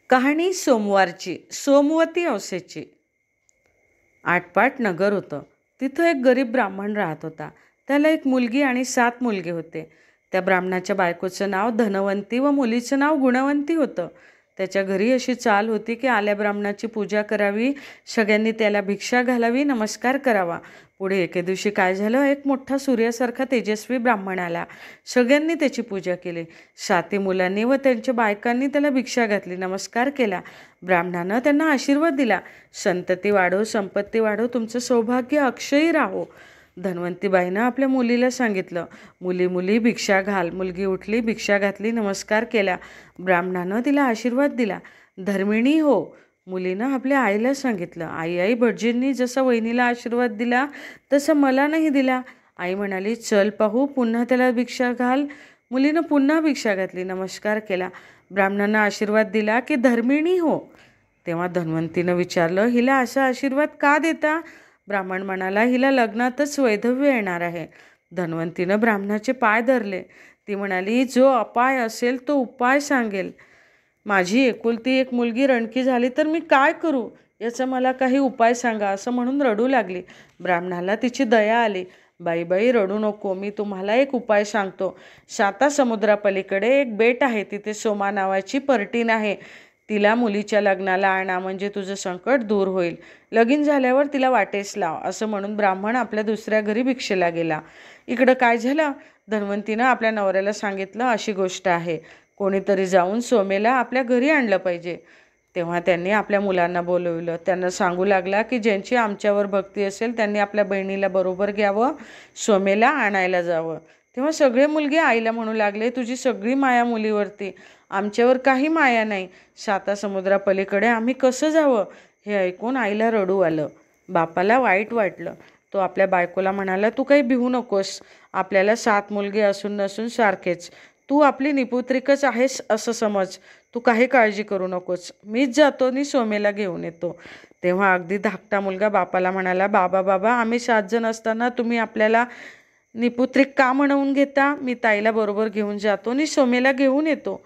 कहाणी सोमवारची. सोमवती औसेची. आटपाट नगर होतं. तिथं एक गरीब ब्राह्मण राहत होता. त्याला एक मुलगी आणि 7 मुलगे होते. त्या ब्राह्मणाच्या बायकोचं नाव धनवंती व मुलीचं नाव गुणवंती होतं. त्याच्या घरी अशी चाल होती की आल्या ब्राह्मणाची पूजा करावी, सगळ्यांनी त्याला भिक्षा घालावी, नमस्कार करावा. पुढे एके दिवशी काय झालं, एक मोठा सूर्यासारखा तेजस्वी ब्राह्मण आला. सगळ्यांनी त्याची पूजा केली. 7 मुलांनी व त्यांच्या बायकांनी त्याला भिक्षा घातली, नमस्कार केला. ब्राह्मणानं त्यांना आशीर्वाद दिला, संतती वाढो, संपत्ती वाढो, तुमचं सौभाग्य अक्षयी राहो. धन्वंतीबाईनं आपल्या मुलीला सांगितलं, मुली मुली भिक्षा घाल. मुलगी उठली, भिक्षा घातली, नमस्कार केला. ब्राह्मणानं तिला आशीर्वाद दिला, धर्मिणी हो. मुलीनं आपल्या आईला सांगितलं, आई आई भटजींनी जसा वहिनीला आशीर्वाद दिला तसं मला नाही दिला. आई म्हणाली, चल पाहू, पुन्हा त्याला भिक्षा घाल. मुलीनं पुन्हा भिक्षा घातली, नमस्कार केला. ब्राह्मणानं आशीर्वाद दिला की धर्मिणी हो. तेव्हा धन्वंतीनं विचारलं, हिला असा आशीर्वाद का देता? ब्राह्मण म्हणाला, हिला लग्नातच वैधव्य येणार आहे. धन्वंतीनं ब्राह्मणाचे पाय धरले. ती म्हणाली, जो अपाय असेल तो उपाय सांगेल. माझी एकुलती एक मुलगी रणकी झाली तर मी काय करू, याचा मला काही उपाय सांगा, असं म्हणून रडू लागली. ब्राह्मणाला तिची दया आली. बाई बाई रडू नको, मी तुम्हाला एक उपाय सांगतो. 7 समुद्रापलीकडे एक बेट आहे, तिथे सोमा नावाची पर्टीन आहे. तिला मुलीच्या लग्नाला आणा, म्हणजे तुझं संकट दूर होईल. लगीन झाल्यावर तिला वाटेस लाव. असं म्हणून ब्राह्मण आपल्या दुसऱ्या घरी भिक्षेला गेला. इकडं काय झालं, धन्वंतीनं आपल्या नवऱ्याला सांगितलं, अशी गोष्ट आहे, कोणीतरी जाऊन सोमेला आपल्या घरी आणलं पाहिजे. तेव्हा त्यांनी आपल्या मुलांना बोलवलं. त्यांना सांगू लागला की ज्यांची आमच्यावर भक्ती असेल त्यांनी आपल्या बहिणीला बरोबर घ्यावं, सोमेला आणायला जावं. तेव्हा सगळे मुलगे आईला म्हणू लागले, तुझी सगळी माया मुलीवरती, आमच्यावर काही माया नाही. 7 समुद्रापलीकडे आम्ही कसं जावं? हे ऐकून आईला रडू आलं. बापाला वाईट वाटलं. तो आपल्या बायकोला म्हणाला, तू काही भिवू नकोस, आपल्याला 7 मुलगे असून नसून सारखेच. तू आपली निपुत्रिकच आहेस असं समज. तू काही काळजी करू नकोस, मीच जातो आणि सोमेला घेऊन येतो. तेव्हा अगदी धाकटा मुलगा बापाला म्हणाला, बाबा बाबा, आम्ही 7 जण असताना तुम्ही आपल्याला निपुत्रिक का म्हणवून घेता? मी ताईला बरोबर घेऊन जातो आणि सोमेला घेऊन येतो.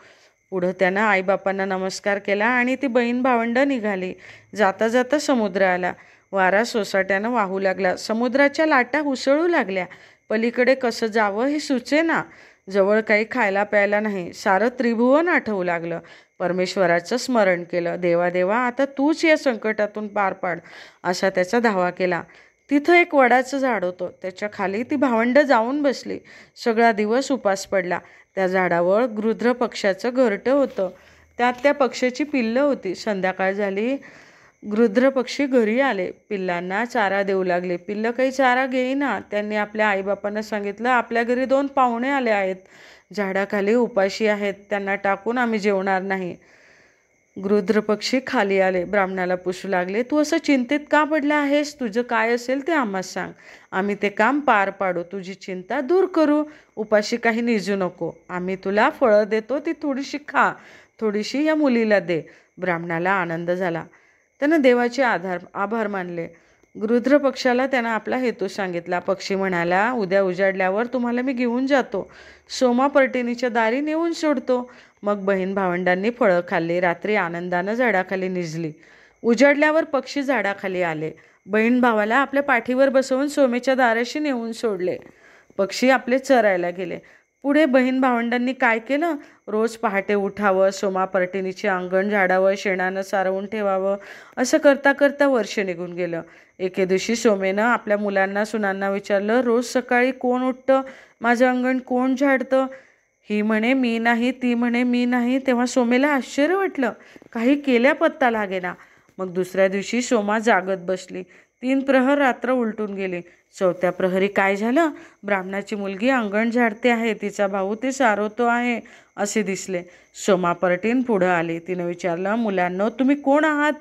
पुढं त्यानं आईबापांना नमस्कार केला आणि ती बहीण भावंड निघाली. जाता जाता समुद्र आला. वारा सोसाट्यानं वाहू लागला. समुद्राच्या लाटा उसळू लागल्या. पलीकडे कसं जावं हे सुचेना. जवळ काही खायला प्यायला नाही. सारं त्रिभुवन आठवू लागलं. परमेश्वराचं स्मरण केलं. देवा देवा, आता तूच या संकटातून पार पाड, असा त्याचा धावा केला. तिथं एक वडाचं झाड होतं. त्याच्या खाली ती भावंड जाऊन बसली. सगळा दिवस उपास पडला. त्या झाडावर गृध्र पक्ष्याचं घरटं होतं. त्यात त्या पक्ष्याची पिल्लं होती. संध्याकाळ झाली. गृध्र पक्षी घरी आले. पिल्लांना चारा देऊ लागले. पिल्लं काही चारा घेईना. त्यांनी आपल्या आईबापांना सांगितलं, आपल्या घरी 2 पाहुणे आले आहेत, झाडाखाली उपाशी आहेत, त्यांना टाकून आम्ही जेवणार नाही. गृध्र पक्षी खाली आले. ब्राह्मणाला पुसू लागले, तू असं चिंतेत का पडला आहेस? तुझं काय असेल ते आम्हाला सांग, आम्ही ते काम पार पाडू, तुझी चिंता दूर करू. उपाशी काही निजू नको. आम्ही तुला फळं देतो, ती थोडीशी खा, थोडीशी या मुलीला दे. ब्राह्मणाला आनंद झाला. त्यानं देवाचे आभार मानले. गृध्र पक्षाला त्यानं आपला हेतू सांगितला. पक्षी म्हणाला, उद्या उजाडल्यावर तुम्हाला मी घेऊन जातो, सोमा पर्टिनीच्या दारी नेऊन सोडतो. मग बहीण भावंडांनी फळं खाल्ली. रात्री आनंदानं झाडाखाली निजली. उजाडल्यावर पक्षी झाडाखाली आले. बहीण भावाला आपल्या पाठीवर बसवून सोमेच्या दाराशी नेऊन सोडले. पक्षी आपले चरायला गेले. पुढे बहीण भावंडांनी काय केलं? रोज पहाटे उठावं, सोमा पर्टिनीचे अंगण झाडावं, शेणानं सारवून ठेवावं. असं करता करता वर्ष निघून गेलं. एके दिवशी सोमेनं आपल्या मुलांना सुनांना विचारलं, रोज सकाळी कोण उठतं, माझं अंगण कोण झाडतं? ही म्हणे मी नाही, ती म्हणे मी नाही. तेव्हा सोमेला आश्चर्य वाटलं. काही केल्या पत्ता लागेना. मग दुसऱ्या दिवशी सोमा जागत बसली. 3 प्रहर रात्र उलटून गेली. 4थ्या प्रहरी काय झालं? ब्राह्मणाची मुलगी अंगण झाडते आहे, तिचा भाऊ ते सारवतो आहे असे दिसले. सोमा पर्टीन पुढं आली. तिनं विचारलं, मुलांनो, तुम्ही कोण आहात?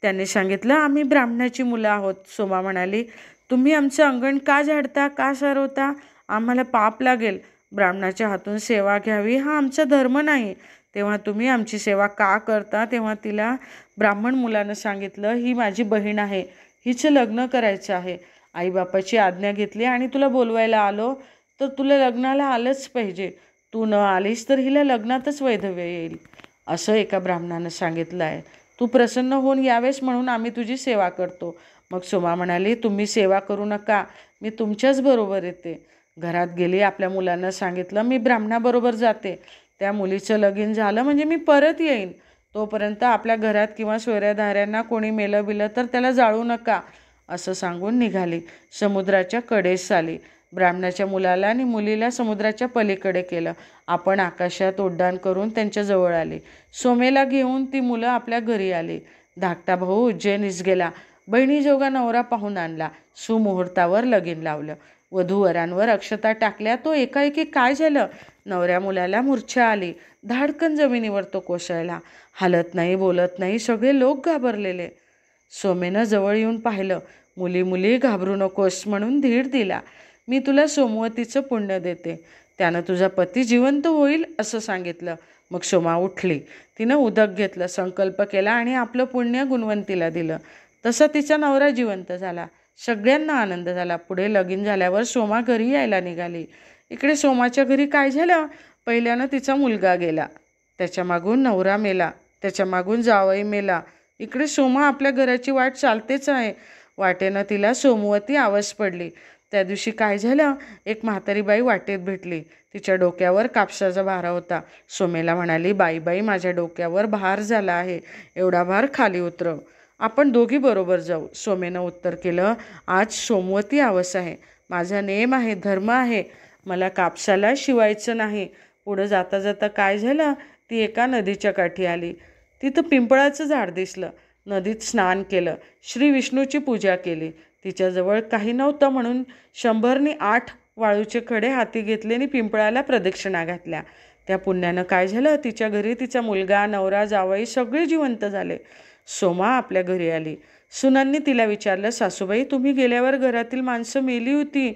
त्यांनी सांगितलं, आम्ही ब्राह्मणाची मुलं आहोत. सोमा म्हणाली, तुम्ही आमचं अंगण का झाडता, का सारवता? आम्हाला पाप लागेल. ब्राह्मणाच्या हातून सेवा घ्यावी हा आमचा धर्म नाही. तेव्हा तुम्ही आमची सेवा का करता? तेव्हा तिला ब्राह्मण मुलानं सांगितलं, ही माझी बहीण आहे, हिचं लग्न करायचं आहे. आईबापाची आज्ञा घेतली आणि तुला बोलवायला आलो, तर तुला लग्नाला आलंच पाहिजे. तू न आलीस तर हिला लग्नातच वैधव्य येईल. असं एका ब्राह्मणानं सांगितलं आहे. तू प्रसन्न होऊन यावेस म्हणून आम्ही तुझी सेवा करतो. मग सोमा म्हणाली, तुम्ही सेवा करू नका, मी तुमच्याच बरोबर येते. घरात गेली, आपल्या मुलांना सांगितलं, मी ब्राह्मणाबरोबर जाते. त्या मुलीचं लगीन झालं म्हणजे मी परत येईन. तोपर्यंत आपल्या घरात किंवा सोयऱ्याधाऱ्यांना कोणी मेलं बिलं तर त्याला जाळू नका, असं सांगून निघाली. समुद्राच्या कडेस आली. ब्राह्मणाच्या मुलाला आणि मुलीला समुद्राच्या पलीकडे केलं. आपण आकाशात उड्डाण करून त्यांच्याजवळ आले. सोमेला घेऊन ती मुलं आपल्या घरी आली. धाकटा भाऊ उज्जैनीस गेला. बहिणीजोगा नवरा पाहून आणला. सुमुहूर्तावर लगीन लावलं. वधूवरांवर अक्षता टाकल्या. तो एकाएकी काय झालं? नवऱ्या मुलाला मूर्छा आली. धाडकन जमिनीवर तो कोसळला. हालत नाही, बोलत नाही. सगळे लोक घाबरलेले. सोमेनं जवळ येऊन पाहिलं. मुली मुली घाबरू नकोस म्हणून धीर दिला. मी तुला सोमवतीचं पुण्य देते, त्यानं तुझा पती जिवंत होईल असं सांगितलं. मग सोमा उठली. तिनं उदक घेतलं, संकल्प केला आणि आपलं पुण्य गुणवंतीला दिलं. तसा तिचा नवरा जिवंत झाला. सगळ्यांना आनंद झाला. पुढे लगीन झाल्यावर सोमा घरी यायला निघाली. इकडे सोमाच्या घरी काय झालं? पहिल्यानं तिचा मुलगा गेला, त्याच्या मागून नवरा मेला, त्याच्या मागून जावई मेला. इकडे सोमा आपल्या घराची वाट चालतेच आहे. वाटेनं तिला सोमवती आवाज पडली. त्या दिवशी काय झालं? एक म्हातारी बाई वाटेत भेटली. तिच्या डोक्यावर कापसाचा भारा होता. सोमेला म्हणाली, बाई बाई, माझ्या डोक्यावर भार झाला आहे, एवढा भार खाली उतरव, आपण दोघी बरोबर जाऊ. सोमेनं उत्तर केलं, आज सोमवती आवास आहे, माझा नेम आहे, धर्म आहे, मला कापसाला शिवायचं नाही. पुढं जाता जाता काय झालं? ती एका नदीच्या काठी आली. तिथं पिंपळाचं झाड दिसलं. नदीत स्नान केलं, श्री विष्णूची पूजा केली. तिच्याजवळ काही नव्हतं म्हणून 100 वाळूचे खडे हाती घेतले आणि पिंपळाला प्रदक्षिणा घातल्या. त्या पुण्यानं काय झालं? तिच्या घरी तिचा मुलगा, नवरा, जावई सगळे जिवंत झाले. सोमा आपल्या घरी आली. सुनांनी तिला विचारलं, सासूबाई, तुम्ही गेल्यावर घरातील माणसं मेली होती,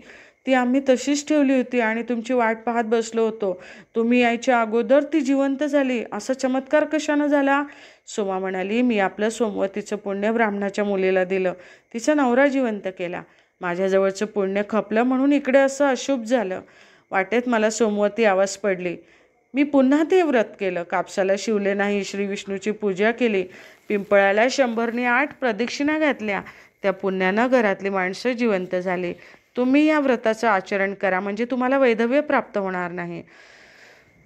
ती आम्ही तशीच ठेवली होती आणि तुमची वाट पाहत बसलो होतो. तुम्ही यायच्या अगोदर ती जिवंत झाली, असा चमत्कार कशानं झाला? सोमा म्हणाली, मी आपलं सोमवतीचं पुण्य ब्राह्मणाच्या मुलीला दिलं, तिचा नवरा जिवंत केला. माझ्याजवळचं पुण्य खपलं म्हणून इकडे असं अशुभ झालं. वाटेत मला सोमवती आवाज पडली. मी पुन्हा ते व्रत केलं, कापसाला शिवले नाही, श्री विष्णूची पूजा केली, पिंपळाला 108 प्रदक्षिणा घातल्या. त्या पुण्यानं घरातली माणसं जिवंत झाली. तुम्ही या व्रताचं आचरण करा, म्हणजे तुम्हाला वैधव्य प्राप्त होणार नाही,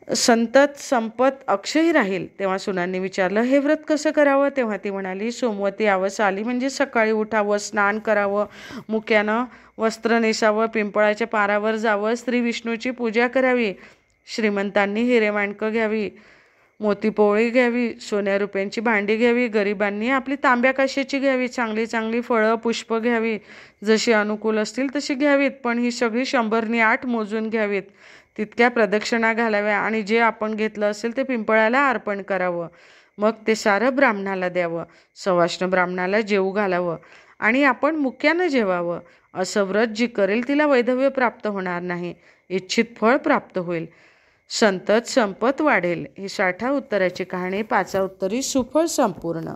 संतत संपत अक्षयही राहील. तेव्हा सुनांनी विचारलं, हे व्रत कसं करावं? तेव्हा ती म्हणाली, सोमवती आवास आली म्हणजे सकाळी उठावं, स्नान करावं, मुक्यानं वस्त्र नेसावं, पिंपळाच्या पारावर जावं, श्री विष्णूची पूजा करावी, श्रीमंतांनी हिरेमाणकं घ्यावी, मोतीपोळी घ्यावी, सोन्या रुपयांची भांडी घ्यावी, गरिबांनी आपली तांब्या काशीची घ्यावी, चांगली चांगली फळं पुष्प घ्यावी, जशी अनुकूल असतील तशी घ्यावीत, पण ही सगळी 108 मोजून घ्यावीत. तितक्या प्रदक्षिणा घालाव्या आणि जे आपण घेतलं असेल ते पिंपळाला अर्पण करावं. मग ते सारं ब्राह्मणाला द्यावं, सवाष्ण ब्राह्मणाला जेवू घालावं आणि आपण मुक्यानं जेवावं. असं व्रत जी करेल तिला वैधव्य प्राप्त होणार नाही, इच्छित फळ प्राप्त होईल, संतत संपत वाढेल. ही 60 उत्तराची कहाणी, 5 उत्तरी सुफळ संपूर्ण.